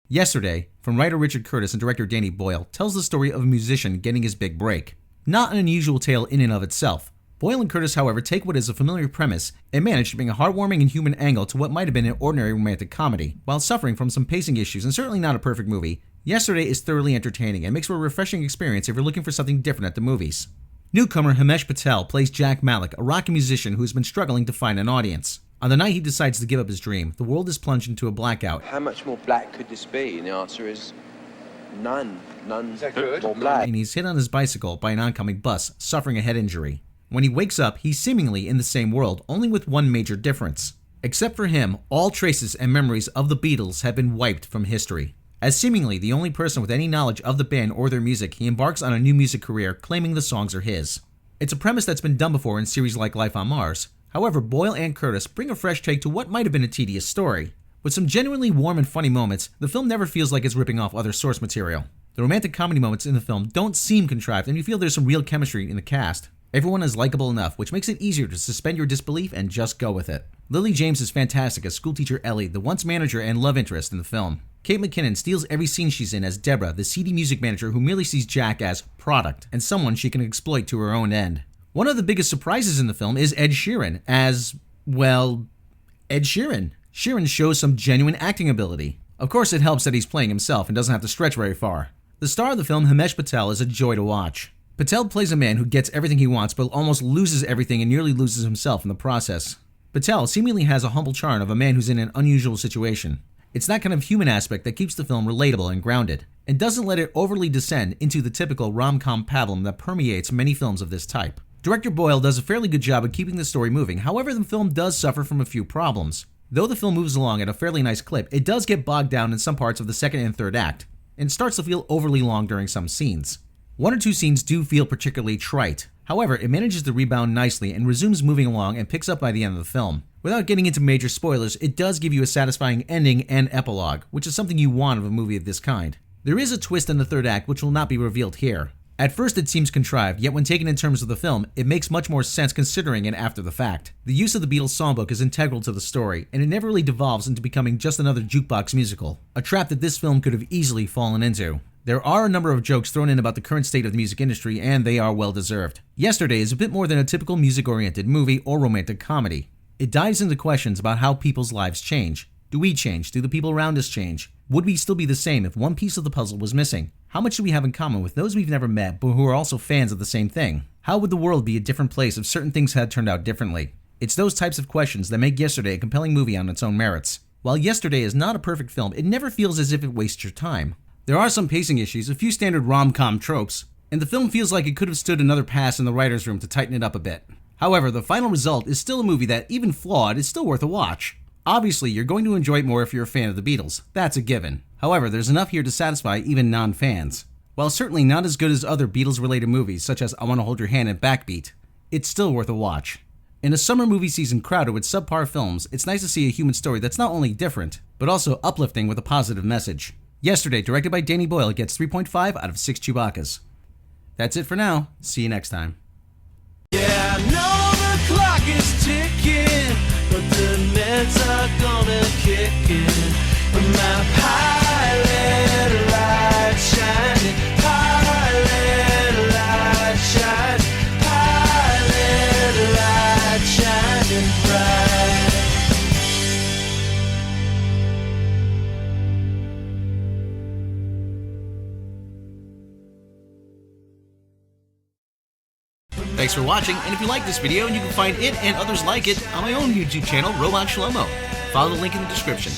Yesterday, from writer Richard Curtis and director Danny Boyle, tells the story of a musician getting his big break. Not an unusual tale in and of itself. Boyle and Curtis, however, take what is a familiar premise and manage to bring a heartwarming and human angle to what might have been an ordinary romantic comedy, while suffering from some pacing issues and certainly not a perfect movie. Yesterday is thoroughly entertaining and makes for a refreshing experience if you're looking for something different at the movies. Newcomer Himesh Patel plays Jack Malik, a rock musician who has been struggling to find an audience. On the night he decides to give up his dream, the world is plunged into a blackout. How much more black could this be? And the answer is none. None more black. And he's hit on his bicycle by an oncoming bus, suffering a head injury. When he wakes up, he's seemingly in the same world, only with one major difference. Except for him, all traces and memories of the Beatles have been wiped from history. As seemingly the only person with any knowledge of the band or their music, he embarks on a new music career, claiming the songs are his. It's a premise that's been done before in series like Life on Mars. However, Boyle and Curtis bring a fresh take to what might have been a tedious story. With some genuinely warm and funny moments, the film never feels like it's ripping off other source material. The romantic comedy moments in the film don't seem contrived, and you feel there's some real chemistry in the cast. Everyone is likable enough, which makes it easier to suspend your disbelief and just go with it. Lily James is fantastic as schoolteacher Ellie, the once manager and love interest in the film. Kate McKinnon steals every scene she's in as Deborah, the seedy music manager who merely sees Jack as product and someone she can exploit to her own end. One of the biggest surprises in the film is Ed Sheeran as, well, Ed Sheeran. Sheeran shows some genuine acting ability. Of course, it helps that he's playing himself and doesn't have to stretch very far. The star of the film, Himesh Patel, is a joy to watch. Patel plays a man who gets everything he wants but almost loses everything and nearly loses himself in the process. Patel seemingly has a humble charm of a man who's in an unusual situation. It's that kind of human aspect that keeps the film relatable and grounded, and doesn't let it overly descend into the typical rom-com pablum that permeates many films of this type. Director Boyle does a fairly good job of keeping the story moving, however the film does suffer from a few problems. Though the film moves along at a fairly nice clip, it does get bogged down in some parts of the second and third act, and starts to feel overly long during some scenes. One or two scenes do feel particularly trite. However, it manages to rebound nicely and resumes moving along and picks up by the end of the film. Without getting into major spoilers, it does give you a satisfying ending and epilogue, which is something you want of a movie of this kind. There is a twist in the third act which will not be revealed here. At first it seems contrived, yet when taken in terms of the film, it makes much more sense considering it after the fact. The use of the Beatles songbook is integral to the story, and it never really devolves into becoming just another jukebox musical, a trap that this film could have easily fallen into. There are a number of jokes thrown in about the current state of the music industry, and they are well deserved. Yesterday is a bit more than a typical music-oriented movie or romantic comedy. It dives into questions about how people's lives change. Do we change? Do the people around us change? Would we still be the same if one piece of the puzzle was missing? How much do we have in common with those we've never met but who are also fans of the same thing? How would the world be a different place if certain things had turned out differently? It's those types of questions that make Yesterday a compelling movie on its own merits. While Yesterday is not a perfect film, it never feels as if it wastes your time. There are some pacing issues, a few standard rom-com tropes, and the film feels like it could have stood another pass in the writer's room to tighten it up a bit. However, the final result is still a movie that, even flawed, is still worth a watch. Obviously, you're going to enjoy it more if you're a fan of the Beatles. That's a given. However, there's enough here to satisfy even non-fans. While certainly not as good as other Beatles-related movies such as I Wanna Hold Your Hand and Backbeat, it's still worth a watch. In a summer movie season crowded with subpar films, it's nice to see a human story that's not only different, but also uplifting with a positive message. Yesterday, directed by Danny Boyle, gets 3.5 out of 6 Chewbaccas. That's it for now. See you next time. Yeah, I know the clock is ticking, but the Nets are gonna kick in. My pilot light shining, pilot light shining, pilot light shining bright. Thanks for watching, and if you like this video, you can find it and others like it on my own YouTube channel, RobotShlomo. Follow the link in the description.